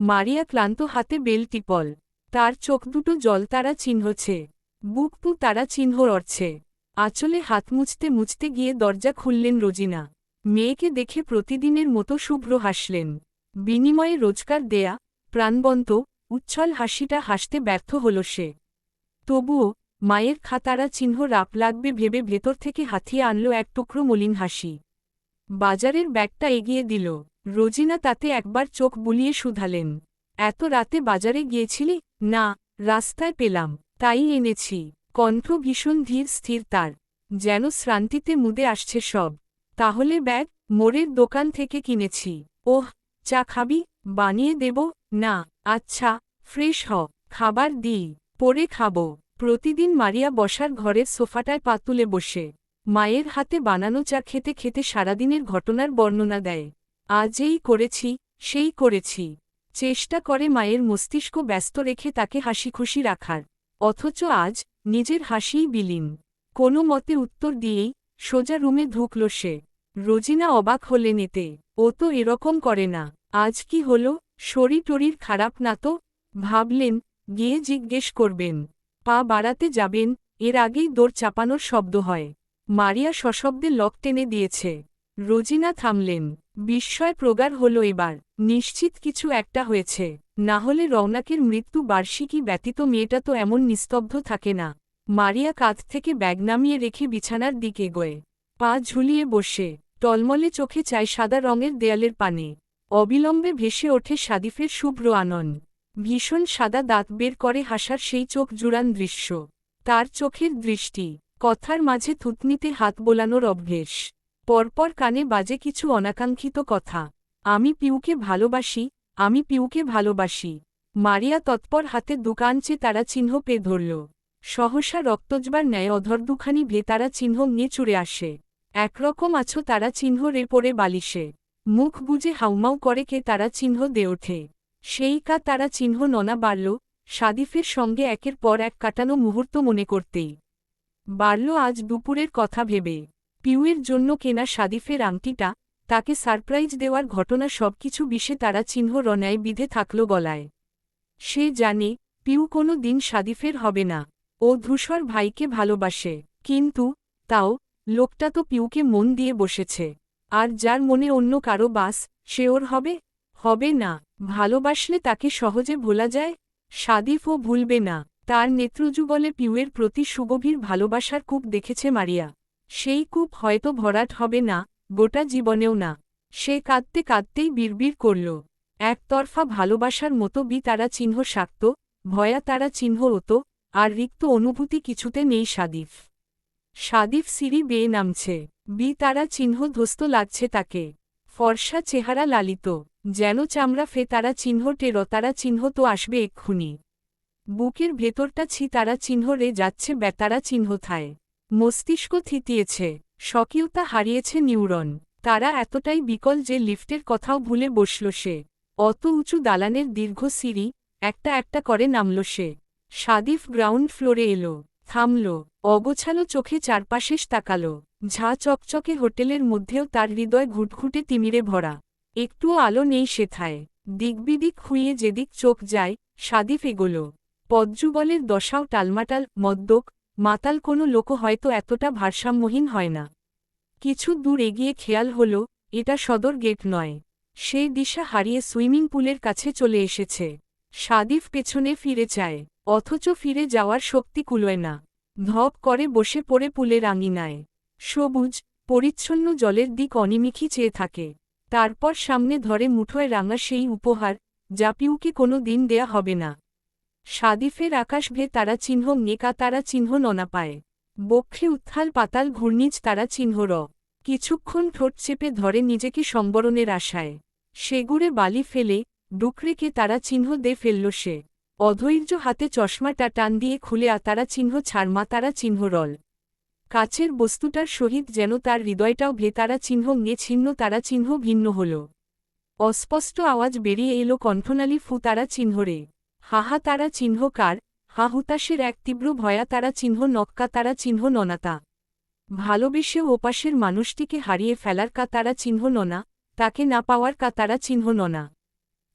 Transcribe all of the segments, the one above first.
মারিয়া ক্লান্ত হাতে বেল টিপল। তার চোখ দুটো জলতারা চিহ্নছে, বুক পু তারা চিহ্ন রড়ছে। আঁচলে হাত মুছতে মুছতে গিয়ে দরজা খুললেন রোজিনা। মেয়েকে দেখে প্রতিদিনের মতো শুভ্র হাসলেন। বিনিময়ে রোজকার দেয়া প্রাণবন্ত উচ্ছল হাসিটা হাসতে ব্যর্থ হল সে। তবুও মায়ের খাতারা চিহ্ন রাপ লাগবে ভেবে ভেতর থেকে হাতিয়ে আনল এক টুকরো মলিন হাসি। বাজারের ব্যাগটা এগিয়ে দিল। রোজিনা তাতে একবার চোখ বুলিয়ে শুধালেন, এত রাতে বাজারে গিয়েছিলি? না, রাস্তায় পেলাম, তাই এনেছি। কণ্ঠ ভীষণ ধীর স্থির তার, যেন শ্রান্তিতে মুদে আসছে সব। তাহলে ব্যাগ? মোড়ের দোকান থেকে কিনেছি। ওহ, চা খাবি? বানিয়ে দেব? না, আচ্ছা, ফ্রেশ হ, খাবার দিই, পরে খাবো। প্রতিদিন মারিয়া বসার ঘরের সোফাটায় পা তুলে বসে মায়ের হাতে বানানো চা খেতে খেতে সারাদিনের ঘটনার বর্ণনা দেয়। আজ এই করেছি, সেই করেছি। চেষ্টা করে মায়ের মস্তিষ্ক ব্যস্ত রেখে তাকে হাসিখুশি রাখার। অথচ আজ নিজের হাসিই বিলীন। কোনো মতে উত্তর দিয়েই সোজা রুমে ঢুকল সে। রোজিনা অবাক হলেন এতে। ও তো এরকম করে না। আজ কি হলো? শরীর টরীর খারাপ না তো? ভাবলেন গিয়ে জিজ্ঞেস করবেন। পা বাড়াতে যাবেন, এর আগেই দৌড় চাপানোর শব্দ হয়। মারিয়া সশব্দে লক টেনে দিয়েছে। রোজিনা থামলেন। বিস্ময় প্রগাঢ় হল এবার। নিশ্চিত কিছু একটা হয়েছে, না হলে রওনাকের মৃত্যু বার্ষিকী ব্যতীত মেয়েটা তো এমন নিস্তব্ধ থাকে না। মারিয়া কাঁধ থেকে ব্যাগ নামিয়ে রেখে বিছানার দিকে এগোয়। পা ঝুলিয়ে বসে টলমলে চোখে চায় সাদা রঙের দেয়ালের পানে। অবিলম্বে ভেসে ওঠে সাদিফের শুভ্র আনন। ভীষণ সাদা দাঁত বের করে হাসার সেই চোখ জুড়ান দৃশ্য। তার চোখের দৃষ্টি, কথার মাঝে থুতনিতে হাত বোলানোর অভ্যেস। পরপর কানে বাজে কিছু অনাকাঙ্ক্ষিত কথা। আমি পিউকে ভালোবাসি, আমি পিউকে ভালোবাসি। মারিয়া তৎপর হাতে দুকাঞ্চে তারা চিহ্ন পেয়ে ধরল। সহসা রক্তজবার ন্যায় অধর দুখানি ভেতারা চিহ্ন নিয়ে চুড়ে আসে। একরকম আছো তারা চিহ্ন রে পড়ে বালিশে। মুখ বুজে হাউমাউ করে কে তারা চিহ্ন দে ওঠে। সেই কা তারা চিহ্ন ননা বাড়ল, সাদিফের সঙ্গে একের পর এক কাটানো মুহূর্ত মনে করতেই। বাড়ল আজ দুপুরের কথা ভেবে। পিউয়ের জন্য কেনা সাদিফের আংটিটা, তাকে সারপ্রাইজ দেওয়ার ঘটনা সবকিছু বিষে তারা চিহ্ন রনায় বিধে থাকল গলায়। সে জানে পিউ কোনো দিন সাদিফের হবে না। ও ধূসর ভাইকে ভালোবাসে, কিন্তু তাও লোকটা তো পিউকে মন দিয়ে বসেছে। আর যার মনে অন্য কারো বাস, সে ওর হবে? হবে না। ভালোবাসলে তাকে সহজে ভোলা যায়? সাদিফও ভুলবে না। তার নেত্রযুগলে পিউয়ের প্রতি সুগভীর ভালোবাসার কূপ দেখেছে মারিয়া। সেই কূপ হয়তো ভরাট হবে না, গোটা জীবনেও না। সে কাঁদতে কাঁদতেই বিড়বিড় করল, একতরফা ভালোবাসার মতো বি তারা চিহ্ন শাক্ত, ভয়া তারা চিহ্ন ওতো, আর রিক্ত অনুভূতি কিছুতে নেই সাদিফ। সাদিফ সিঁড়ি বেয়ে নামছে। বি তারা চিহ্ন ধ্বস্ত লাগছে তাকে। ফর্সা চেহারা লালিত, যেন চামড়া ফে তারা চিহ্ন টের তারা চিহ্ন তো আসবে এক্ষুনি। বুকের ভেতরটা ছি তারা চিহ্ন রে যাচ্ছে বেতারা চিহ্ন থায়। মস্তিষ্ক থিতিয়েছে, স্বকীয়তা হারিয়েছে নিউরন। তারা এতটাই বিকল যে লিফটের কথাও ভুলে বসল সে। অত উঁচু দালানের দীর্ঘ সিঁড়ি একটা একটা করে নামল সে। সাদিফ গ্রাউন্ড ফ্লোরে এলো, থামল, অগোছালো চোখে চারপাশে তাকাল। ঝাঁ চকচকে হোটেলের মধ্যেও তার হৃদয় ঘুটঘুটে তিমিরে ভরা। একটুও আলো নেই সেথায়। দিকবিদিক খুইয়ে যেদিক চোখ যায়, সাদিফ এগোল। পদ্যুবলের দশাও টালমাটাল, মদ্যক মাতাল কোনো লোকও হয়তো এতটা ভারসাম্যহীন হয় না। কিছু দূর এগিয়ে খেয়াল হল, এটা সদর গেট নয়। সেই দিশা হারিয়ে সুইমিং পুলের কাছে চলে এসেছে। সাদিফ পেছনে ফিরে চায়, অথচ ফিরে যাওয়ার শক্তি কুলোয় না। ধপ করে বসে পড়ে পুলের আঙিনায়। সবুজ পরিচ্ছন্ন জলের দিক অনিমিখী চেয়ে থাকে। তারপর সামনে ধরে মুঠোয় রাঙা সেই উপহার, যা পিউকে কোনো দিন দেয়া হবে না। সাদিফের আকাশভে তারা চিহ্ন নেকা তারা চিহ্ন ননা পায়। বক্ষে উত্থাল পাতাল ঘূর্ণিজ তারা চিহ্ন র। কিছুক্ষণ ঠোঁট চেপে ধরে নিজেকে সম্বরণের আশায়। সেগুড়ে বালি ফেলে ডুকরেকে তারা চিহ্ন দে ফেলল সে। অধৈর্য হাতে চশমাটা টান দিয়ে খুলে তারা চিহ্ন ছাড়মা তারা চিহ্ন রল। কাছের বস্তুটার সহিত যেন তার হৃদয়টাও ভেতারা চিহ্ন ঙে ছিন্ন তারা চিহ্ন ভিন্ন হল। অস্পষ্ট আওয়াজ বেরিয়ে এলো কণ্ঠনালী ফু তারা চিহ্ন রে। হাহা তারা চিহ্ন কার? হা হুতাশের এক তীব্র ভয়া তারা চিহ্ন নক্কা তারা চিহ্ন ননাতা। ভালোবেসেও ওপাশের মানুষটিকে হারিয়ে ফেলার কা তারা চিহ্ন ননা, তাকে না পাওয়ার কা তারা চিহ্ন ননা।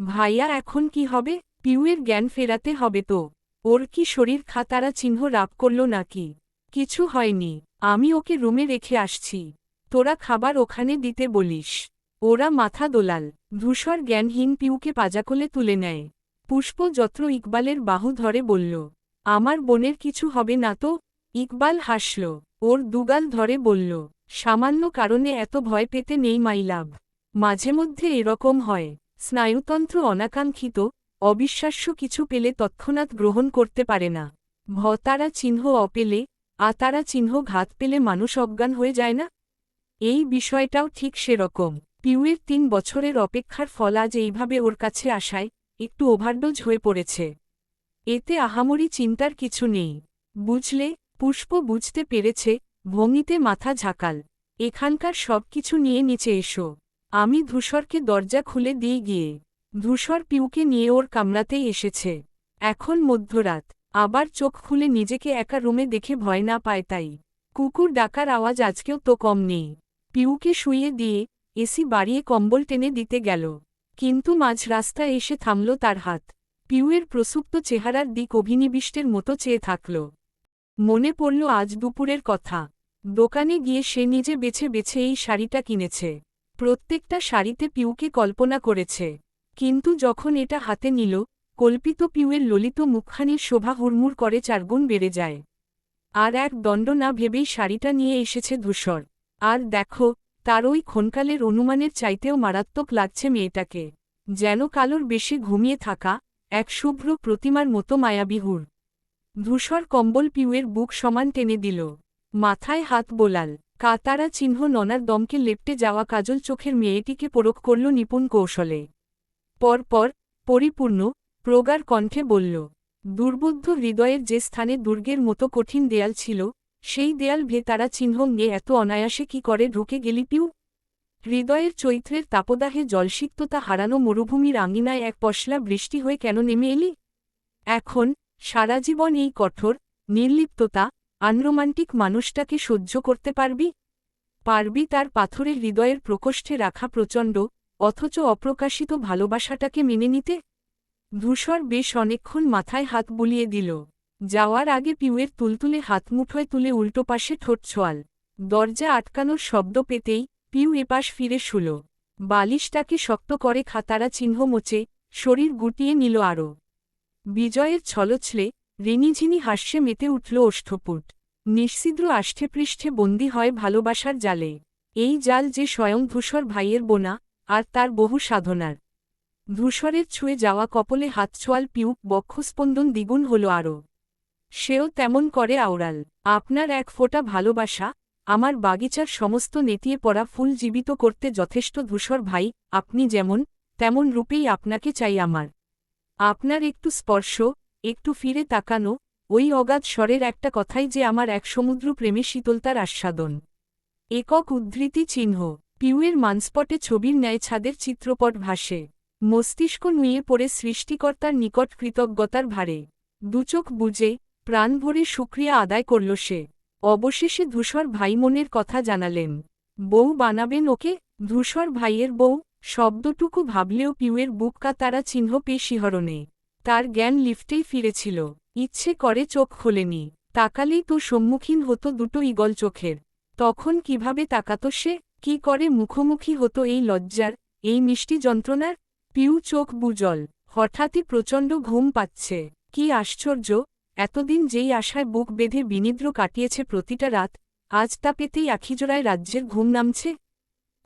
ভাইয়া এখন কি হবে? পিউয়ের জ্ঞান ফেরাতে হবে তো। ওর কি শরীর খাতারা চিহ্ন রাগ করল নাকি? কিছু হয়নি, আমি ওকে রুমে রেখে আসছি। তোরা খাবার ওখানে দিতে বলিস। ওরা মাথা দোলাল। ধূসর জ্ঞানহীন পিউকে পাজাকোলে তুলে নেয়। পুষ্প যত্র ইকবালের বাহু ধরে বলল, আমার বোনের কিছু হবে না তো? ইকবাল হাসল, ওর দুগাল ধরে বলল, সামান্য কারণে এত ভয় পেতে নেই মাইলাভ। মাঝে মধ্যে এরকম হয়। স্নায়ুতন্ত্র অনাকাঙ্ক্ষিত, অবিশ্বাস্য কিছু পেলে তৎক্ষণাৎ গ্রহণ করতে পারে না। ভতারা চিহ্ন অপেলে, আতারা চিহ্ন ঘাত পেলে মানুষ অজ্ঞান হয়ে যায় না? এই বিষয়টাও ঠিক সেরকম। পিউয়ের ৩ বছরের অপেক্ষার ফল আজ এইভাবে ওর কাছে আসায় একটু ওভারডোজ হয়ে পড়েছে। এতে আহামরি চিন্তার কিছু নেই। বুঝলে? পুষ্প বুঝতে পেরেছে, ভঙ্গিতে মাথা ঝাঁকাল। এখানকার সব কিছু নিয়ে নিচে এসো। আমি ধূসরকে দরজা খুলে দিয়ে গিয়ে। ধূসর পিউকে নিয়ে ওর কামরাতেই এসেছে। এখন মধ্যরাত, আবার চোখ খুলে নিজেকে একা রুমে দেখে ভয় না পায় তাই। কুকুর ডাকার আওয়াজ আজকেও তো কম নেই। পিউকে শুইয়ে দিয়ে এসি বাড়িয়ে কম্বল টেনে দিতে গেল, কিন্তু মাঝ রাস্তায় এসে থামল তার হাত। পিউয়ের প্রসুপ্ত চেহারার দিক অভিনিবিষ্টের মতো চেয়ে থাকল। মনে পড়ল আজ দুপুরের কথা। দোকানে গিয়ে সে নিজে বেছে বেছে এই শাড়িটা কিনেছে। প্রত্যেকটা শাড়িতে পিউকে কল্পনা করেছে। কিন্তু যখন এটা হাতে নিল, কল্পিত পিউয়ের ললিত মুখখানির শোভা হুড়মুড় করে 4 গুণ বেড়ে যায়। আর এক দণ্ড না ভেবেই শাড়িটা নিয়ে এসেছে ধূসর। আর দেখো, তার ওই ক্ষণকালের অনুমানের চাইতেও মারাত্মক লাগছে মেয়েটাকে। যেন কালোর বেশি ঘুমিয়ে থাকা এক শুভ্র প্রতিমার মতো মায়াবিহুর। ধূসর কম্বল পিউয়ের বুক সমান টেনে দিল। মাথায় হাত বোলাল। কাতারা চিহ্ন ননার দমকে লেপটে যাওয়া কাজল চোখের মেয়েটিকে পরখ করল নিপুণ কৌশলে। পরপর, পরিপূর্ণ, প্রগাঢ় কণ্ঠে বলল, দুর্বোধ্য হৃদয়ের যে স্থানে দুর্গের মতো কঠিন দেয়াল ছিল, সেই দেয়াল তারা চিহ্ন নিয়ে এত অনায়াসে কি করে ঢুকে গেলি পিউ? হৃদয়ের চৈত্রের তাপদাহে জলসিক্ততা হারানো মরুভূমির আঙিনায় এক পশলা বৃষ্টি হয়ে কেন নেমে এলি? এখন, সারাজীবন এই কঠোর, নির্লিপ্ততা, আনরোমান্টিক মানুষটাকে সহ্য করতে পারবি? পারবি তার পাথরের হৃদয়ের প্রকোষ্ঠে রাখা প্রচণ্ড, অথচ অপ্রকাশিত ভালোবাসাটাকে মেনে নিতে? ধূসর বেশ অনেকক্ষণ মাথায় হাত বুলিয়ে দিল। যাওয়ার আগে পিউয়ের তুলতুলে হাত মুঠোয় তুলে উল্টো পাশে ঠোঁট ছোঁয়াল। দরজা আটকানোর শব্দ পেতেই পিউ এপাশ ফিরে শুল। বালিশটাকে শক্ত করে খাতারা চিহ্ন মোচে শরীর গুটিয়ে নিল আরও। বিজয়ের ছলছলে রিনিঝিনি হাস্যে মেতে উঠল ওষ্ঠপুট। নিঃছিদ্র আষ্ঠেপৃষ্ঠে বন্দী হয় ভালোবাসার জালে। এই জাল যে স্বয়ং ধূসর ভাইয়ের বোনা, আর তার বহু সাধনার। ধূসরের ছুঁয়ে যাওয়া কপলে হাত ছোঁয়াল পিউ, বক্ষস্পন্দন দ্বিগুণ হল আরও। সেও তেমন করে আওড়াল, আপনার এক ফোঁটা ভালোবাসা আমার বাগিচার সমস্ত নেতিয়ে পড়া ফুল জীবিত করতে যথেষ্ট ধূসর ভাই, আপনি যেমন, তেমন রূপেই আপনাকে চাই আমার। আপনার একটু স্পর্শ, একটু ফিরে তাকানো, ওই অগাধ স্বরের একটা কথাই যে আমার এক সমুদ্র প্রেমে শীতলতার আস্বাদন। একক উদ্ধৃতি চিহ্ন। পিউয়ের মানস্পটে ছবির ন্যায় ছাদের চিত্রপট ভাসে। মস্তিষ্ক নুয়ে পড়ে সৃষ্টিকর্তার নিকট কৃতজ্ঞতার ভারে। দুচোখ বুজে, প্রাণ ভরে শুক্রিয়া আদায় করল সে। অবশেষে ধূসর ভাই মনের কথা জানালেন। বউ বানাবেন ওকে? ধূসর ভাইয়ের বউ শব্দটুকু ভাবলেও পিউয়ের বুক কাতারা চিহ্ন পেয়ে শিহরণে। তার জ্ঞান লিফটেই ফিরেছিল। ইচ্ছে করে চোখ খোলেনি। তাকালেই তো সম্মুখীন হতো দুটো ঈগল চোখের। তখন কিভাবে তাকাত সে? কি করে মুখোমুখি হতো এই লজ্জার, এই মিষ্টি যন্ত্রণার? পিউ চোখ বুজল। হঠাৎই প্রচণ্ড ঘুম পাচ্ছে। কি আশ্চর্য, এতদিন যেই আশায় বুক বেঁধে বিনিদ্র কাটিয়েছে প্রতিটা রাত, আজ তা পেতেই আখিজোড়ায় রাজ্যের ঘুম নামছে।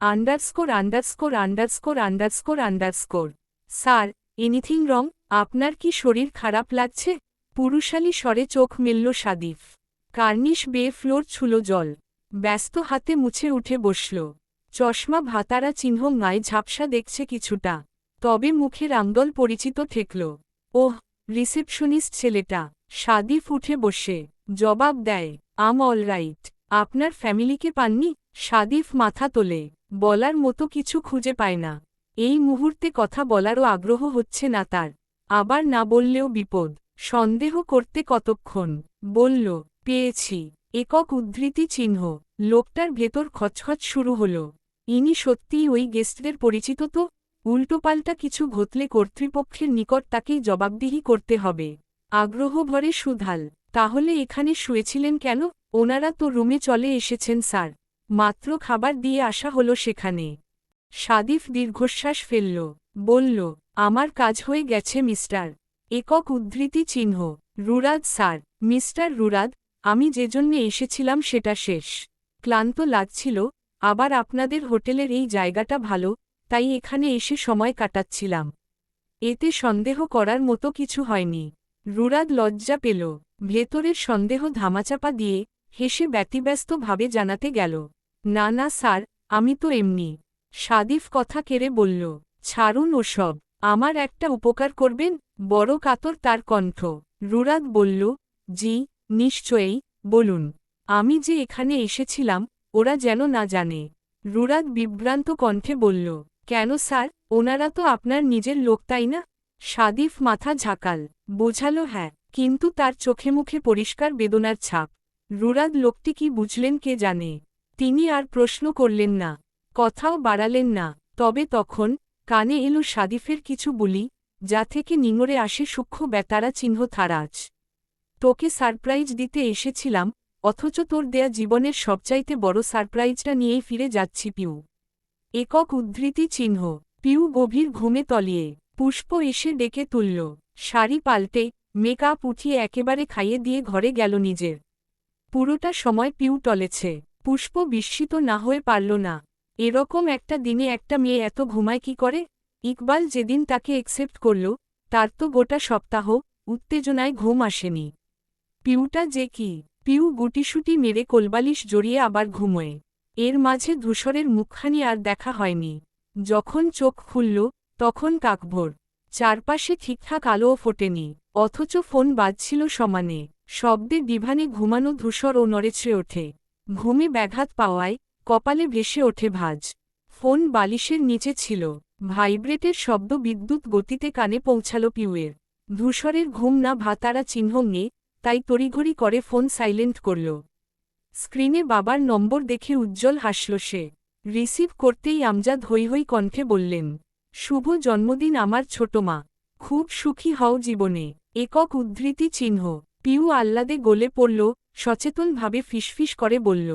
Underscore underscore underscore underscore underscore sir, anything wrong? আপনার কি শরীর খারাপ লাগছে? পুরুষালী স্বরে চোখ মেলল সাদিফ। কার্নিশ বেয়ে ফ্লোর ছুল জল। ব্যস্ত হাতে মুছে উঠে বসল। চশমা ভাতারা চিহ্ন গায়ে ঝাপসা দেখছে কিছুটা, তবে মুখের আন্দোল পরিচিত ঠেকল। ওহ, রিসেপশনিস্ট ছেলেটা। সাদিফ উঠে বসে জবাব দেয়, আম অলরাইট। আপনার ফ্যামিলিকে পাননি? সাদিফ মাথা তোলে। বলার মতো কিছু খুঁজে পায় না। এই মুহূর্তে কথা বলারও আগ্রহ হচ্ছে না তার। আবার না বললেও বিপদ। সন্দেহ করতে কতক্ষণ। বলল, পেয়েছি। একক উদ্ধৃতি চিহ্ন। লোকটার ভেতর খচখচ শুরু হল। ইনি সত্যিই ওই গেস্টদের পরিচিত তো? উল্টোপাল্টা কিছু ঘটলে কর্তৃপক্ষের নিকট তাকেই জবাবদিহি করতে হবে। আগ্রহ ভরে সুধাল, তাহলে এখানে শুয়েছিলেন কেন? ওনারা তো রুমে চলে এসেছেন স্যার, মাত্র খাবার দিয়ে আসা হলো সেখানে। সাদিফ দীর্ঘশ্বাস ফেলল, বলল, আমার কাজ হয়ে গেছে মিস্টার। একক উদ্ধৃতি চিহ্ন, রুরাদ স্যার। মিস্টার রুরাদ, আমি যেজন্যে এসেছিলাম সেটা শেষ। ক্লান্ত লাগছিল, আবার আপনাদের হোটেলের এই জায়গাটা ভালো, তাই এখানে এসে সময় কাটাচ্ছিলাম। এতে সন্দেহ করার মতো কিছু হয়নি। রুরাদ লজ্জা পেল, ভেতরের সন্দেহ ধামাচাপা দিয়ে হেসে ব্যতিব্যস্তভাবে জানাতে গেল, না না স্যার, আমি তো এমনি। সাদিফ কথা কেড়ে বলল, ছাড়ুন ওসব, আমার একটা উপকার করবেন? বড় কাতর তার কণ্ঠ। রুরাদ বলল, জি, নিশ্চয়ই, বলুন। আমি যে এখানে এসেছিলাম, ওরা যেন না জানে। রুরাদ বিভ্রান্ত কণ্ঠে বলল, কেন স্যার, ওনারা তো আপনার নিজের লোক তাই না? সাদিফ মাথা ঝাঁকাল, বোঝালো হ্যাঁ, কিন্তু তার চোখে মুখে পরিষ্কার বেদনার ছাপ। রুরাদ লোকটি কি বুঝলেন কে জানে। তিনি আর প্রশ্ন করলেন না, কথাও বাড়ালেন না। তবে তখন কানে এলো সাদিফের কিছু বুলি, যা থেকে নিঙড়ে আসে সূক্ষ্ম বেতারা চিহ্ন থারাজ। তোকে সারপ্রাইজ দিতে এসেছিলাম, অথচ তোর দেয়া জীবনের সবচাইতে বড় সারপ্রাইজটা নিয়েই ফিরে যাচ্ছি পিউ। একক উদ্ধৃতি চিহ্ন, পিউ গভীর ঘুমে তলিয়ে। পুষ্প এসে ডেকে তুলল, শাড়ি পাল্টে মেকআপ উঠিয়ে একেবারে খাইয়ে দিয়ে ঘরে গেল নিজের। পুরোটা সময় পিউ টলেছে। পুষ্প বিস্মিত না হয়ে পারল না। এরকম একটা দিনে একটা মেয়ে এত ঘুমায় কি করে? ইকবাল যেদিন তাকে একসেপ্ট করল, তার তো গোটা সপ্তাহ উত্তেজনায় ঘুম আসেনি। পিউটা যে কি! পিউ গুটিসুটি মেরে কোলবালিশ জড়িয়ে আবার ঘুমোয়। এর মাঝে ধূসরের মুখখানি আর দেখা হয়নি। যখন চোখ খুলল, তখন কাকভোর। চারপাশে ঠিকঠাক আলোও ফোটেনি, অথচ ফোন বাজছিল সমানে। শব্দে ডিভানে ঘুমানো ধূসর ও নড়েচড়ে ওঠে। ঘুমে ব্যাঘাত পাওয়ায় কপালে ভেসে ওঠে ভাঁজ। ফোন বালিশের নিচে ছিল। ভাইব্রেটের শব্দ বিদ্যুৎ গতিতে কানে পৌঁছাল পিউয়ের। ধূসরের ঘুম না ভাতারা চিহ্ন নিয়ে, তাই তড়িঘড়ি করে ফোন সাইলেন্ট করল। স্ক্রিনে বাবার নম্বর দেখে উজ্জ্বল হাসল সে। রিসিভ করতেই আমজাদ হৈ হৈ কণ্ঠে বললেন, শুভ জন্মদিন আমার ছোট মা। খুব সুখী হও জীবনে। একক উদ্ধৃতি চিহ্ন। পিউ আহ্লাদে গলে পড়ল, সচেতনভাবে ফিসফিস করে বলল,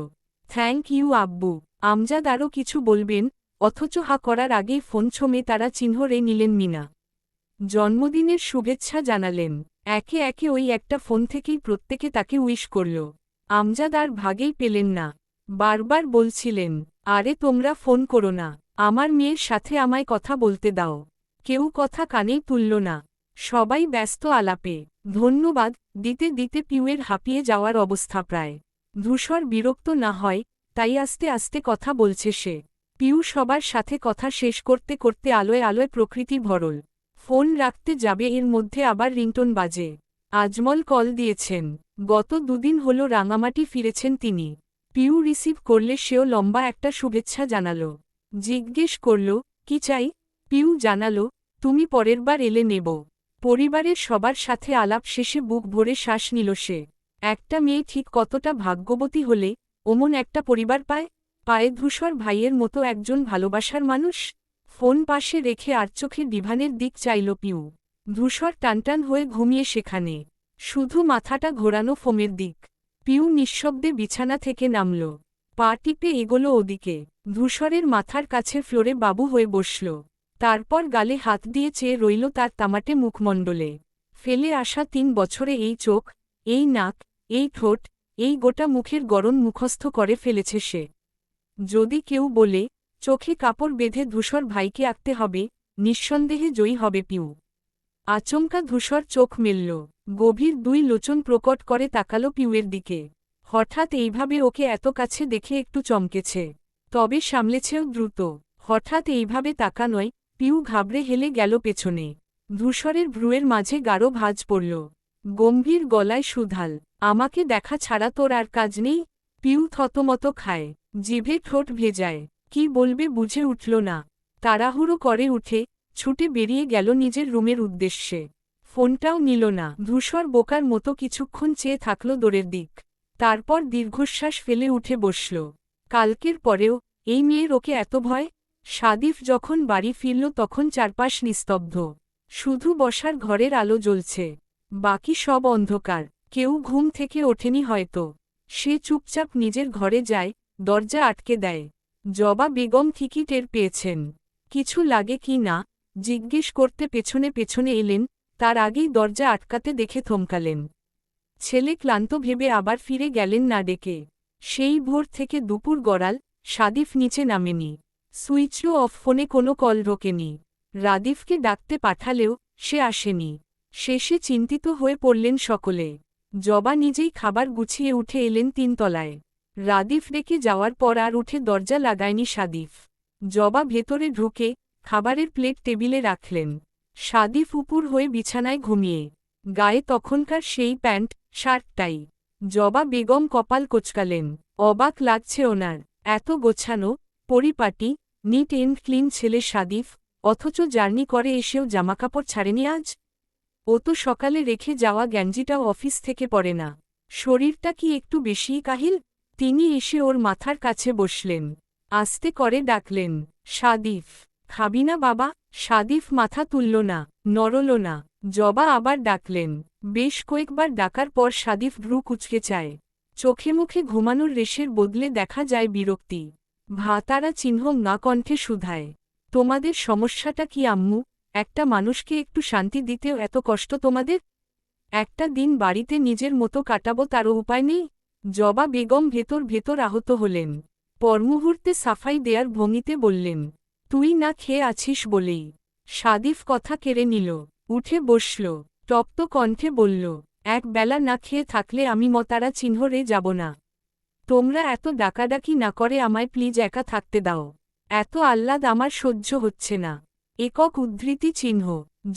থ্যাংক ইউ আব্বু। আমজাদ আরও কিছু বলবেন, অথচ হা করার আগেই ফোন ছমে তারা চিহ্ন রে নিলেন মিনা। জন্মদিনের শুভেচ্ছা জানালেন। একে একে ওই একটা ফোন থেকেই প্রত্যেকে তাকে উইশ করল। আমজাদ আর ভাগেই পেলেন না। বারবার বলছিলেন, আরে তোমরা ফোন করো না, আমার মেয়ের সাথে আমায় কথা বলতে দাও। কেউ কথা কানেই তুলল না। সবাই ব্যস্ত আলাপে। ধন্যবাদ দিতে দিতে পিউয়ের হাঁপিয়ে যাওয়ার অবস্থা প্রায়। ধূসর বিরক্ত না হয়, তাই আস্তে আস্তে কথা বলছে সে। পিউ সবার সাথে কথা শেষ করতে করতে আলোয় আলোয় প্রকৃতি ভরল। ফোন রাখতে যাবে এর মধ্যে আবার রিংটোন বাজে। আজমল কল দিয়েছেন। গত দুদিন হল রাঙামাটি ফিরেছেন তিনি। পিউ রিসিভ করলে সেও লম্বা একটা শুভেচ্ছা জানাল। জিজ্ঞেস করল, কি চাই? পিউ জানাল, তুমি পরের বার এলে নেব। পরিবারের সবার সাথে আলাপ শেষে বুক ভরে শ্বাস নিল সে। একটা মেয়ে ঠিক কতটা ভাগ্যবতী হলে অমন একটা পরিবার পায়। পায়ে ধূসর ভাইয়ের মতো একজন ভালোবাসার মানুষ। ফোন পাশে রেখে আর চোখে ডিভানের দিক চাইল পিউ। ধূসর টানটান হয়ে ঘুমিয়ে সেখানে, শুধু মাথাটা ঘোরানো ফোমের দিক। পিউ নিঃশব্দে বিছানা থেকে নামল। পা টিপে এগোল ওদিকে। ধূসরের মাথার কাছে ফ্লোরে বাবু হয়ে বসল। তারপর গালে হাত দিয়ে চেয়ে রইল তার তামাটে মুখমণ্ডলে। ফেলে আসা ৩ বছরে এই চোখ, এই নাক, এই ঠোঁট, এই গোটা মুখের গড়ন মুখস্থ করে ফেলেছে সে। যদি কেউ বলে চোখে কাপড় বেঁধে ধূসর ভাইকে আঁকতে হবে, নিঃসন্দেহে জয়ী হবে পিউ। আচমকা ধূসর চোখ মেলল। গভীর 2 লোচন প্রকট করে তাকালো পিউয়ের দিকে। হঠাৎ এইভাবে ওকে এত কাছে দেখে একটু চমকেছে, তবে সামলেছেও দ্রুত। হঠাৎ এইভাবে তাকানোয় পিউ ঘাবড়ে হেলে গেল পেছনে। ধূসরের ভ্রুয়ের মাঝে গাঢ় ভাঁজ পড়ল। গম্ভীর গলায় সুধাল, আমাকে দেখা ছাড়া তোর আর কাজ নেই? পিউ থতমত খায়, জিভে ঠোঁট ভেজায়। কি বলবে বুঝে উঠল না। তাড়াহুড়ো করে উঠে ছুটে বেরিয়ে গেল নিজের রুমের উদ্দেশ্যে। ফোনটাও নিল না। ধূসর বোকার মতো কিছুক্ষণ চেয়ে থাকল দোরের দিক। তারপর দীর্ঘশ্বাস ফেলে উঠে বসল। কালকের পরেও এই মেয়ের ওকে এত ভয়? সাদিফ যখন বাড়ি ফিরল তখন চারপাশ নিস্তব্ধ। শুধু বসার ঘরের আলো জ্বলছে, বাকি সব অন্ধকার। কেউ ঘুম থেকে ওঠেনি হয়তো। সে চুপচাপ নিজের ঘরে যায়, দরজা আটকে দেয়। জবা বেগম ঠিকই টের পেয়েছেন। কিছু লাগে কি না জিজ্ঞেস করতে পেছনে পেছনে এলেন, তার আগেই দরজা আটকাতে দেখে থমকালেন। ছেলে ক্লান্ত ভেবে আবার ফিরে গেলেন না ডেকে। সেই ভোর থেকে দুপুর গড়াল, সাদিফ নিচে নামেনি। সুইচ অফ, ফোনে কোনো কল ঢোকেনি। রাদিফকে ডাকতে পাঠালেও সে আসেনি। শেষে চিন্তিত হয়ে পড়লেন সকলে। জবা নিজেই খাবার গুছিয়ে উঠে এলেন 3 তলায়। রাদিফ ডেকে যাওয়ার পর আর উঠে দরজা লাগায়নি সাদিফ। জবা ভেতরে ঢুকে খাবারের প্লেট টেবিলে রাখলেন। সাদিফ উপুর হয়ে বিছানায় ঘুমিয়ে, গায়ে তখনকার সেই প্যান্ট শার্টটাই। জবা বেগম কপাল কোঁচকালেন। অবাক লাগছে ওনার, এত গোছানো পরিপাটি নিট এন্ড ক্লিন ছেলে সাদিফ, অথচ জার্নি করে এসেও জামাকাপড় ছাড়েনি আজ। ও তো সকালে রেখে যাওয়া গ্যাঞ্জিটাও অফিস থেকে পরে না। শরীরটা কি একটু বেশিই কাহিল? তিনি এসে ওর মাথার কাছে বসলেন। আস্তে করে ডাকলেন, সাদিফ, খাবি না বাবা? সাদিফ মাথা তুলল না, নড়ল না। জবা আবার ডাকলেন। বেশ কয়েকবার ডাকার পর সাদিফ ভ্রু কুঁচকে চায়। চোখে মুখে ঘুমানোর রেশের বদলে দেখা যায় বিরক্তি। ভাতারা চিহ্ন না কণ্ঠে শুধায়, তোমাদের সমস্যাটা কি আম্মু? একটা মানুষকে একটু শান্তি দিতেও এত কষ্ট তোমাদের? একটা দিন বাড়িতে নিজের মতো কাটাবো তারও উপায় নেই? জবা বেগম ভেতর ভেতর আহত হলেন। পরমুহূর্তে সাফাই দেয়ার ভঙ্গিতে বললেন, তুই না খেয়ে আছিস বলেই। সাদিফ কথা কেড়ে নিল, উঠে বসল, তপ্ত কণ্ঠে বলল, এক বেলা না খেয়ে থাকলে আমি মতারা চিহ্নরে যাব না। তোমরা এত ডাকাডাকি না করে আমায় প্লিজ একা থাকতে দাও। এত আহ্লাদ আমার সহ্য হচ্ছে না। একক উদ্ধৃতি চিহ্ন।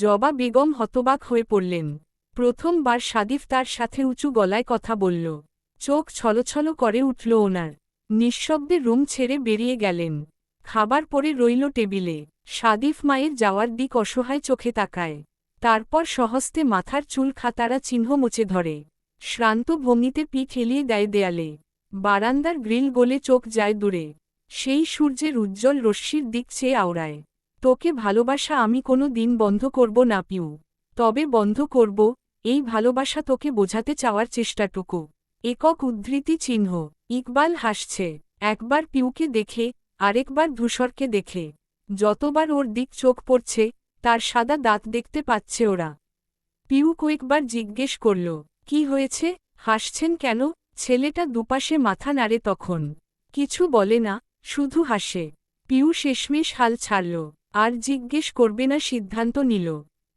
জবা বেগম হতবাক হয়ে পড়লেন। প্রথমবার সাদিফ তার সাথে উঁচু গলায় কথা বলল। চোখ ছলছল করে উঠল ওনার। নিঃশব্দে রুম ছেড়ে বেরিয়ে গেলেন। খাবার পরে রইল টেবিলে। সাদিফ মায়ের যাওয়ার দিক অসহায় চোখে তাকায়। তারপর সহস্তে মাথার চুল খাতারা চিহ্ন মুছে ধরে। শ্রান্ত ভঙ্গিতে পিঠ হেলিয়ে দেয় দেয়ালে। বারান্দার গ্রিল গলে চোখ যায় দূরে। সেই সূর্যের উজ্জ্বল রশ্মির দিক চেয়ে আওড়ায়। তোকে ভালোবাসা আমি কোনো দিন বন্ধ করব না পিউ। তবে বন্ধ করব এই ভালোবাসা তোকে বোঝাতে চাওয়ার চেষ্টাটুকু। একক উদ্ধৃতি চিহ্ন। ইকবাল হাসছে, একবার পিউকে দেখে, আরেকবার ধূসরকে দেখে। যতবার ওর দিক চোখ পড়ছে তার সাদা দাঁত দেখতে পাচ্ছে ওরা। পিউ কয়েকবার জিজ্ঞেস করল, কি হয়েছে, হাসছেন কেন? ছেলেটা দুপাশে মাথা নাড়ে তখন। কিছু বলে না, শুধু হাসে। পিউ শেষমেশ হাল ছাড়ল, আর জিজ্ঞেস করবে না, সিদ্ধান্ত নিল।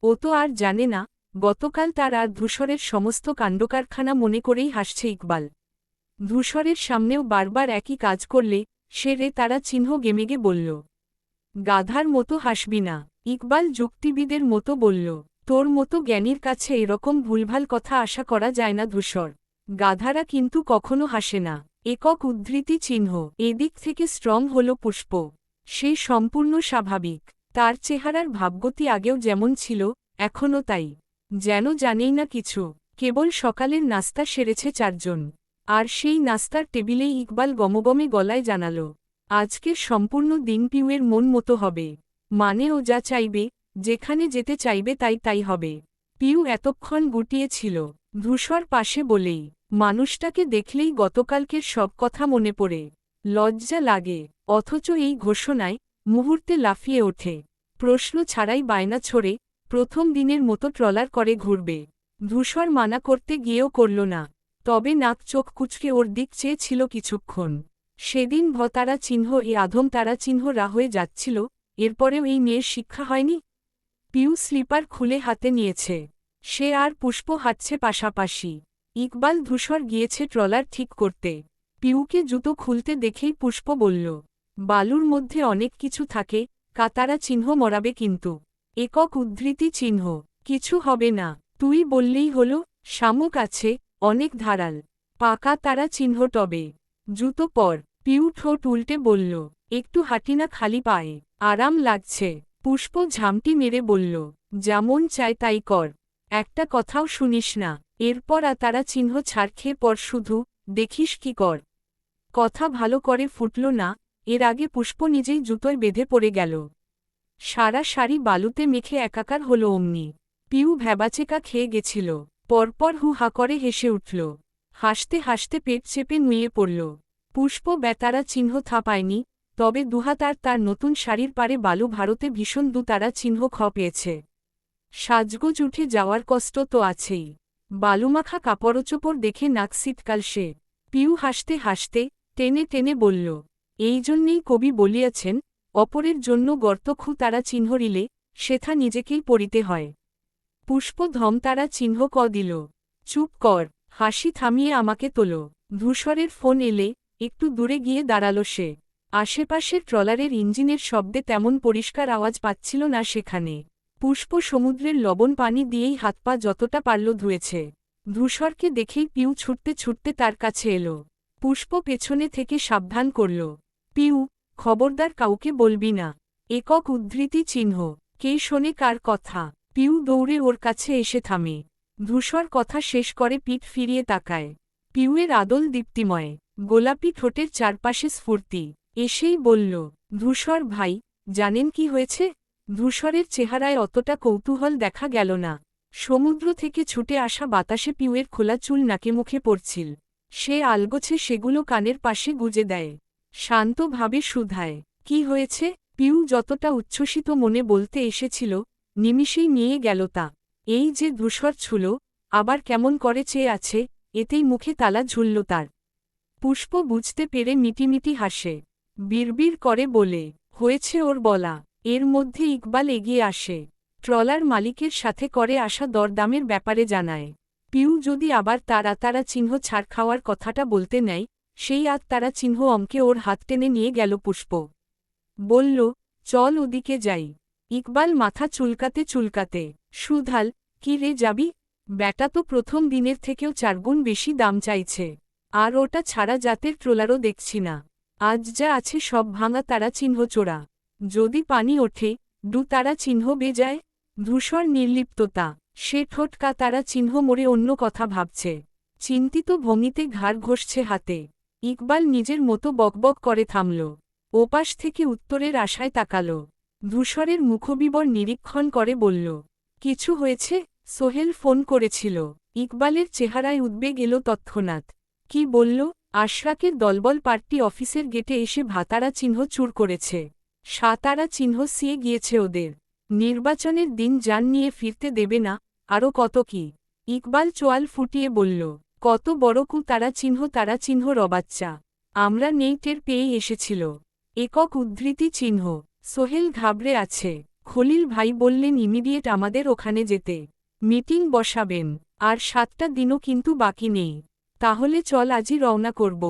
ও তো আর জানে না গতকাল তার আর ধূসরের সমস্ত কাণ্ডকারখানা মনে করেই হাসছে ইকবাল। ধূসরের সামনেও বারবার একই কাজ করলে সে রে তারা চিহ্ন গেমেগে বলল, গাধার মতো হাসবি না। ইকবাল যুক্তিবিদের মতো বলল, তোর মতো জ্ঞানীর কাছে এরকম ভুলভাল কথা আশা করা যায় না ধূসর। গাধারা কিন্তু কখনো হাসে না। একক উদ্ধৃতি চিহ্ন। এদিক থেকে স্ট্রং হল পুষ্প। সে সম্পূর্ণ স্বাভাবিক। তার চেহারার ভাবগতি আগেও যেমন ছিল এখনও তাই। যেন জানেই না কিছু। কেবল সকালের নাস্তা সেরেছে 4 জন। আর সেই নাস্তার টেবিলেই ইকবাল গমগমে গলায় জানাল, আজকের সম্পূর্ণ দিন পিউয়ের মন মতো হবে। মানে ও যা চাইবে, যেখানে যেতে চাইবে তাই তাই হবে। পিউ এতক্ষণ গুটিয়েছিল ধূসর পাশে বলেই। মানুষটাকে দেখলেই গতকালকের সব কথা মনে পড়ে। লজ্জা লাগে, অথচ এই ঘোষণায় মুহূর্তে লাফিয়ে ওঠে। প্রশ্ন ছাড়াই বায়না ছড়ে, প্রথম দিনের মতো ট্রলার করে ঘুরবে। ধূসর মানা করতে গিয়েও করল না। তবে নাক চোখ কুচকে ওর দিক চেয়েছিল কিছুক্ষণ। সেদিন ভতারা চিহ্ন আধম তারা চিহ্নরা হয়ে যাচ্ছিল, এরপরেও এই মেয়ের শিক্ষা হয়নি। পিউ স্লিপার খুলে হাতে নিয়েছে। সে আর পুষ্প হাঁটছে পাশাপাশি। ইকবাল ধূসর গিয়েছে ট্রলার ঠিক করতে। পিউকে জুতো খুলতে দেখেই পুষ্প বলল, বালুর মধ্যে অনেক কিছু থাকে, কাতারা চিহ্ন মরাবে কিন্তু। একক উদ্ধৃতি চিহ্ন। কিছু হবে না, তুই বললেই হলো। শামুক আছে, অনেক ধারাল। পাকা তারা চিহ্ন টবে। জুতো পর। পিউ ঠোঁট উল্টে বলল, একটু হাঁটিনা খালি পায়ে। আরাম লাগছে। পুষ্প ঝামটি মেরে বলল, যেমন চায় তাই কর। একটা কথাও শুনিস না। এরপর তারা চিহ্ন ছাড় খেয়ে পর, শুধু দেখিস কি কর। কথা ভালো করে ফুটল না, এর আগে পুষ্প নিজেই জুতোয় বেঁধে পড়ে গেল। সারা শাড়ি বালুতে মেখে একাকার হলো অমনি। পিউ ভ্যাবাচেকা খেয়ে গেছিল। পরপর হু হা করে হেসে উঠল। হাসতে হাসতে পেট চেপে নুয়ে পড়ল। পুষ্প বেতারা চিহ্ন পায়নি, তবে দুহাত আর তার নতুন শাড়ির পারে বালু ভারতে ভীষণ দুতারা চিহ্ন পেয়েছে। সাজগোজ উঠে যাওয়ার কষ্ট তো আছেই। বালুমাখা কাপড়চোপড় দেখে নাক শীতকাল সে। পিউ হাসতে হাসতে টেনে টেনে বলল, এই জন্যেই কবি বলিয়াছেন, অপরের জন্য গর্ত তারা চিহ্ন রিলে, সেথা নিজেকেই পড়িতে হয়। পুষ্প ধমতারা চিহ্ন দিল। চুপ কর, হাসি থামিয়ে আমাকে তোলো। ধূসরের ফোন এলে একটু দূরে গিয়ে দাঁড়াল সে। আশেপাশের ট্রলারের ইঞ্জিনের শব্দে তেমন পরিষ্কার আওয়াজ পাচ্ছিল না সেখানে। পুষ্প সমুদ্রের লবণ পানি দিয়েই হাত পা যতটা পারল ধুয়েছে। ধূসরকে দেখেই পিউ ছুটতে ছুটতে তার কাছে এলো। পুষ্প পেছনে থেকে সাবধান করল, পিউ, খবরদার কাউকে বলবি না। একক উদ্ধৃতি চিহ্ন, কে শোনে কার কথা। পিউ দৌড়ে ওর কাছে এসে থামে। ধূসর কথা শেষ করে পিঠ ফিরিয়ে তাকায়। পিউয়ের আদল দীপ্তিময়, গোলাপি ঠোঁটের চারপাশে স্ফূর্তি। এসেই বলল, ধূসর ভাই, জানেন কি হয়েছে? ধূসরের চেহারায় অতটা কৌতূহল দেখা গেল না। সমুদ্র থেকে ছুটে আসা বাতাসে পিউয়ের খোলা চুল নাকে মুখে পড়ছিল। সে আলগোছে সেগুলো কানের পাশে গুজে দেয়। শান্তভাবে শুধায়, কি হয়েছে? পিউ যতটা উচ্ছ্বসিত মনে বলতে এসেছিল, নিমিষেই নিয়ে গেল তা। এই যে ধূসর ছুলো, আবার কেমন করে চেয়ে আছে, এতেই মুখে তালা ঝুলল তার। পুষ্প বুঝতে পেরে মিটিমিটি হাসে। বিড়বিড় করে বলে, হয়েছে ওর বলা। এর মধ্যে ইকবাল এগিয়ে আসে। ট্রলার মালিকের সাথে করে আসা দরদামের ব্যাপারে জানায়। পিউ যদি আবার তারা চিহ্ন ছাড় খাওয়ার কথাটা বলতে নেয়, সেই তারা চিহ্ন অঙ্কে ওর হাত টেনে নিয়ে গেল পুষ্প। বলল, চল ওদিকে যাই। ইকবাল মাথা চুলকাতে চুলকাতে, সুধাল, কি রে যাবি? ব্যাটা তো প্রথম দিনের থেকেও 4 গুণ বেশি দাম চাইছে। আর ওটা ছাড়া জাতের ট্রলারও দেখছি না। আজ যা আছে সব ভাঙা তারা চিহ্ন চোরা। যদি পানি ওঠে, তারা চিহ্ন বেজায়। ধূসর নির্লিপ্ততা, সে ঠোঁটকা তারা চিহ্ন মোড়ে অন্য কথা ভাবছে। চিন্তিত ভঙ্গিতে ঘাড় ঘষছে হাতে। ইকবাল নিজের মতো বকবক করে থামল। ওপাশ থেকে উত্তরের আশায় তাকাল। ধূসরের মুখবিবর নিরীক্ষণ করে বলল, কিছু হয়েছে? সোহেল ফোন করেছিল। ইকবালের চেহারায় উদ্বেগ এলো তৎক্ষণাৎ। কি বলল? আশরাকের দলবল পার্টি অফিসের গেটে এসে ভাতারা চিহ্ন চুর করেছে। সাতারা চিহ্ন সিয়ে গিয়েছে ওদের। নির্বাচনের দিন যান নিয়ে ফিরতে দেবে না, আরও কত কি। ইকবাল চোয়াল ফুটিয়ে বলল, কত বড় তারা চিহ্ন রবাচ্চা। আমরা নেই টের পেয়েই এসেছিল। একক উদ্ধৃতি চিহ্ন, সোহেল ঘাবড়ে আছে। খলিল ভাই বললেন ইমিডিয়েট আমাদের ওখানে যেতে। মিটিং বসাবেন। আর 7টা দিনও কিন্তু বাকি নেই। তাহলে চল আজই রওনা করব।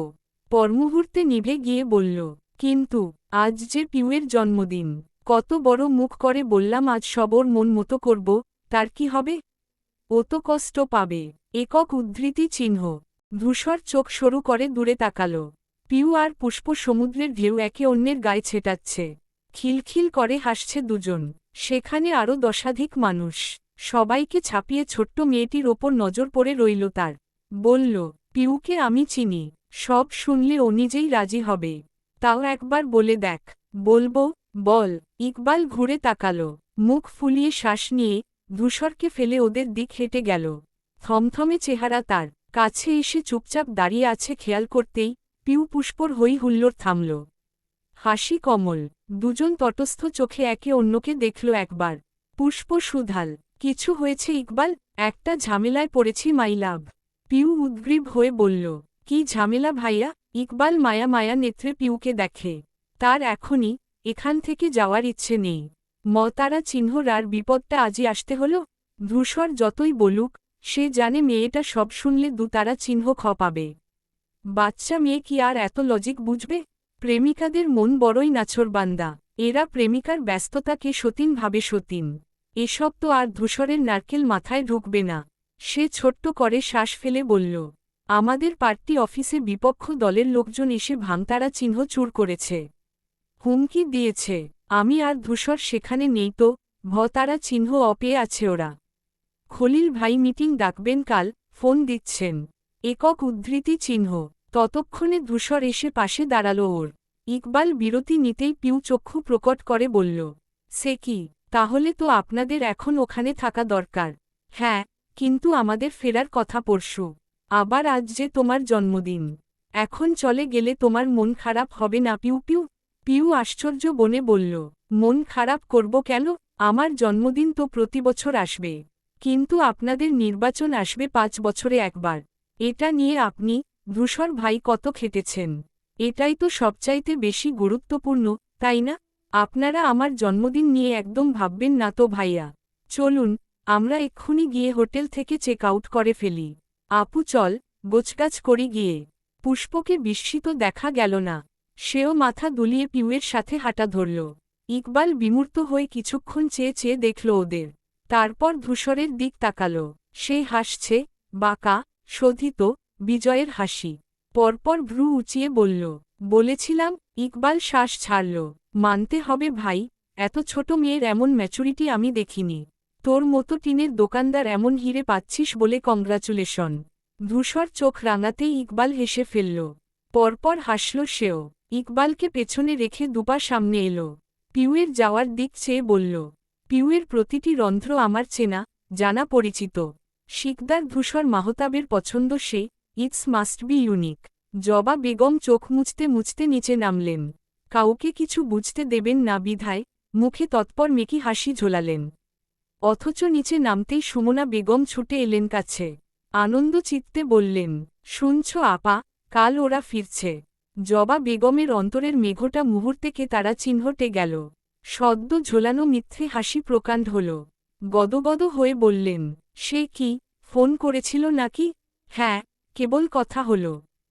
পরমুহূর্তে নিভে গিয়ে বলল, কিন্তু আজ যে পিউয়ের জন্মদিন। কত বড় মুখ করে বললাম আজ সব ওর মন মতো করব, তার কি হবে? ও তো কষ্ট পাবে। একক উদ্ধৃতি চিহ্ন। ধূসর চোখ সরু করে দূরে তাকাল। পিউ আর পুষ্প সমুদ্রের ঢেউ একে অন্যের গায়ে ছেটাচ্ছে। খিলখিল করে হাসছে দুজন। সেখানে আরও 10 মানুষ। সবাইকে ছাপিয়ে ছোট্ট মেয়েটির ওপর নজর পড়ে রইল তার। বলল, পিউকে আমি চিনি। সব শুনলে ও নিজেই রাজি হবে। তাও একবার বলে দেখ। বলবো? বল। ইকবাল ঘুরে তাকাল। মুখ ফুলিয়ে শ্বাস নিয়ে ধূসরকে ফেলে ওদের দিক হেঁটে গেল। থমথমে চেহারা তার। কাছে এসে চুপচাপ দাঁড়িয়ে আছে খেয়াল করতেই পিউ পুষ্পর হই হুল্লোড় থামল। হাসি কমল। দুজন তটস্থ চোখে একে অন্যকে দেখল একবার। পুষ্প সুধাল, কিছু হয়েছে ইকবাল? একটা ঝামেলায় পড়েছি মাই লাভ। পিউ উদ্গ্রীব হয়ে বলল, কি ঝামেলা ভাইয়া? ইকবাল মায়া মায়া নেত্রে পিউকে দেখে। তার এখনই এখান থেকে যাওয়ার ইচ্ছে নেই। তারা চিহ্নর আর বিপদটা আজই আসতে হলো। ধূসর যতই বলুক, সে জানে মেয়েটা সব শুনলে তারা চিহ্ন পাবে। বাচ্চা মেয়ে কি আর এত লজিক বুঝবে? প্রেমিকাদের মন বড়ই নাছোড়বান্দা। এরা প্রেমিকার ব্যস্ততাকে সতীন ভাবে সতীন। এসব তো আর ধূসরের নারকেল মাথায় ঢুকবে না। সে ছোট্ট করে শ্বাস ফেলে বলল, আমাদের পার্টি অফিসে বিপক্ষ দলের লোকজন এসে ভাঙতারা চিহ্ন চুর করেছে। হুমকি দিয়েছে। আমি আর ধূসর সেখানে নেই তো, তারা চিহ্ন অপেয়ে আছে ওরা। খলিল ভাই মিটিং ডাকবেন কাল, ফোন দিচ্ছেন। একক উদ্ধৃতি চিহ্ন। ততক্ষণে ধূসর এসে পাশে দাঁড়াল ওর। ইকবাল বিরতি নিতেই পিউ চক্ষু প্রকট করে বলল, সে কি, তাহলে তো আপনাদের এখন ওখানে থাকা দরকার। হ্যাঁ, কিন্তু আমাদের ফেরার কথা পরশু, আবার আজ যে তোমার জন্মদিন। এখন চলে গেলে তোমার মন খারাপ হবে না? পিউ পিউ পিউ আশ্চর্য বনে বলল, মন খারাপ করব কেন, আমার জন্মদিন তো প্রতি বছর আসবে। কিন্তু আপনাদের নির্বাচন আসবে 5 বছরে একবার। এটা নিয়ে আপনি, ধূসর ভাই, কত খেটেছেন। এটাই তো সবচাইতে বেশি গুরুত্বপূর্ণ, তাই না? আপনারা আমার জন্মদিন নিয়ে একদম ভাববেন না তো ভাইয়া। চলুন, আমরা এক্ষুনি গিয়ে হোটেল থেকে চেক আউট করে ফেলি। আপু চল, গোছগাছ করি গিয়ে। পুষ্পকে বিস্মিত দেখা গেল না। সেও মাথা দুলিয়ে পিউয়ের সাথে হাঁটা ধরল। ইকবাল বিমূর্ত হয়ে কিছুক্ষণ চেয়ে চেয়ে দেখল ওদের। তারপর ধূসরের দিক তাকাল। সে হাসছে, বাঁকা, শোধিত, বিজয়ের হাসি। পরপর ভ্রু উঁচিয়ে বলল, বলেছিলাম। ইকবাল শ্বাস ছাড়ল। মানতে হবে ভাই, এত ছোট মেয়ের এমন ম্যাচুরিটি আমি দেখিনি। তোর মতো টিনের দোকানদার এমন হিরে পাচ্ছিস বলে কংগ্রাচুলেশন। ধূসর চোখ রাঙাতেই ইকবাল হেসে ফেলল। পরপর হাসল সেও। ইকবালকে পেছনে রেখে দুপা সামনে এলো। পিউয়ের যাওয়ার দিক চেয়ে বলল, পিউয়ের প্রতিটি রন্ধ্র আমার চেনা, জানা পরিচিত। শিকদার ধূসর মাহতাবের পছন্দ সে, ইটস মাস্ট বি ইউনিক। জবা বেগম চোখ মুছতে মুছতে নিচে নামলেন। কাউকে কিছু বুঝতে দেবেন না বিধায়, মুখে তৎপর মেকি হাসি ঝোলালেন। অথচ নিচে নামতেই সুমনা বেগম ছুটে এলেন কাছে। আনন্দ চিত্তে বললেন, শুনছ আপা, কাল ওরা ফিরছে। জবা বেগমের অন্তরের মেঘটা মুহূর্তেকে তারা চিহ্নটে গেল। সদ্য ঝোলানো মিথ্যে হাসি প্রকাণ্ড হল। গদগদ হয়ে বললেন, সে কি, ফোন করেছিল নাকি? হ্যাঁ, কেবল কথা হল।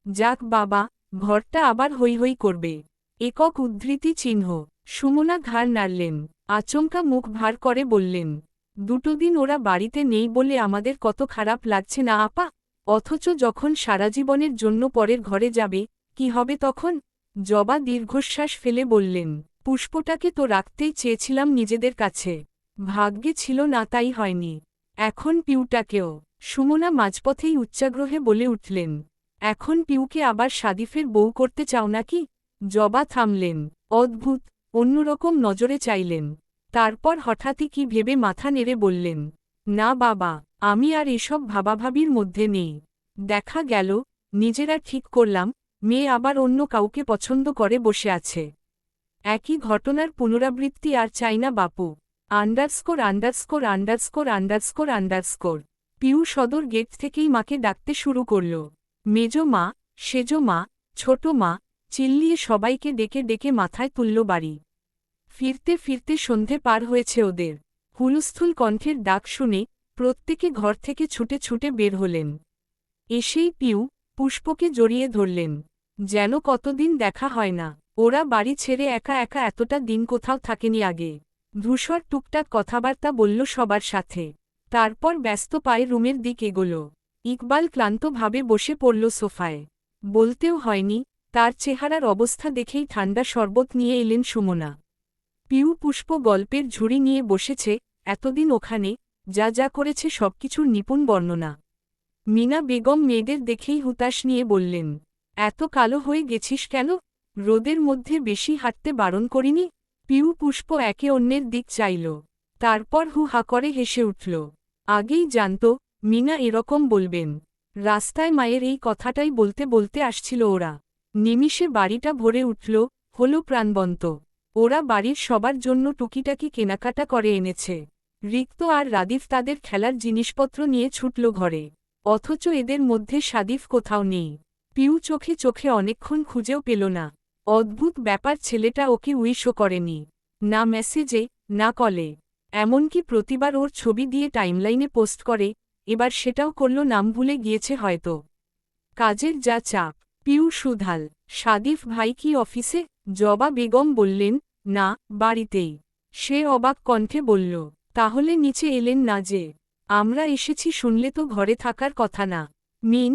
যাক বাবা, ঘরটা আবার হৈ হৈ করবে। একক উদ্ধৃতি চিহ্ন। সুমনা ঘাড় নাড়লেন। আচমকা মুখ ভার করে বললেন, 2 দিন ওরা বাড়িতে নেই বলে আমাদের কত খারাপ লাগছে না আপা? অথচ যখন সারা জীবনের জন্য পরের ঘরে যাবে, কি হবে তখন? জবা দীর্ঘশ্বাস ফেলে বললেন, পুষ্পটাকে তো রাখতেই চেয়েছিলাম নিজেদের কাছে। ভাগ্যে ছিল না, তাই হয়নি। এখন পিউটাকেও। সুমনা মাঝপথেই উচ্চাগ্রহে বলে উঠলেন, এখন পিউকে আবার সাদিফের বউ করতে চাও নাকি? জবা থামলেন। অদ্ভুত, অন্যরকম নজরে চাইলেন। তারপর হঠাৎই কি ভেবে মাথা নেড়ে বললেন, না বাবা, আমি আর এসব ভাবাভাবির মধ্যে নেই। দেখা গেল, নিজেরা ঠিক করলাম, মেয়ে আবার অন্য কাউকে পছন্দ করে বসে আছে। একই ঘটনার পুনরাবৃত্তি আর চাই না বাপু। Underscore underscore underscore underscore underscore. Piu সদর গেট থেকেই মাকে ডাকতে শুরু করল। মেজো মা, সেজো মা, ছোট মা, চিল্লিয়ে সবাইকে ডেকে ডেকে মাথায় তুলল বাড়ি। ফিরতে ফিরতে সন্ধে পার হয়েছে ওদের। হুলস্থুল কণ্ঠের ডাক শুনে প্রত্যেকে ঘর থেকে ছুটে ছুটে বের হলেন। এসেই পিউ পুষ্পকে জড়িয়ে ধরলেন। যেন কতদিন দেখা হয় না। ওরা বাড়ি ছেড়ে একা একা এতটা দিন কোথাও থাকেনি আগে। ধূসর টুকটাক কথাবার্তা বলল সবার সাথে। তারপর ব্যস্ত পায়ে রুমের দিক এগোল। ইকবাল ক্লান্তভাবে বসে পড়ল সোফায়। বলতেও হয়নি, তার চেহারার অবস্থা দেখেই ঠান্ডা শরবত নিয়ে এলেন সুমনা। পিউ পুষ্প গল্পের ঝুড়ি নিয়ে বসেছে, এতদিন ওখানে যা যা করেছে সবকিছুর নিপুণ বর্ণনা। মিনা বেগম মেয়েদের দেখেই হুতাশ নিয়ে বললেন, এত কালো হয়ে গেছিস কেন? রোদের মধ্যে বেশি হাঁটতে বারণ করিনি? পিউ পুষ্প একে অন্যের দিক চাইল। তারপর হু হা করে হেসে উঠল। আগেই জানত মিনা এরকম বলবেন। রাস্তায় মায়ের এই কথাটাই বলতে বলতে আসছিল ওরা। নিমিষে বাড়িটা ভরে উঠল, হলো প্রাণবন্ত। ওরা বাড়ির সবার জন্য টুকিটাকি কেনাকাটা করে এনেছে। রিক্ত আর রাদিফ তাদের খেলার জিনিসপত্র নিয়ে ছুটল ঘরে। অথচ এদের মধ্যে সাদিফ কোথাও নেই। পিউ চোখে চোখে অনেকক্ষণ খুঁজেও পেল না। অদ্ভুত ব্যাপার, ছেলেটা ওকে উইশও করেনি। না মেসেজে, না কলে। এমনকি প্রতিবার ওর ছবি দিয়ে টাইমলাইনে পোস্ট করে, এবার সেটাও করল নাম ভুলে গিয়েছে হয়তো। কাজের যা চাপ। পিউ সুধাল, সাদিফ ভাই কি অফিসে? জবা বেগম বললেন, না, বাড়িতেই। সে অবাক কণ্ঠে বলল, তাহলে নিচে এলেন না যে? আমরা এসেছি শুনলে তো ঘরে থাকার কথা না। মিন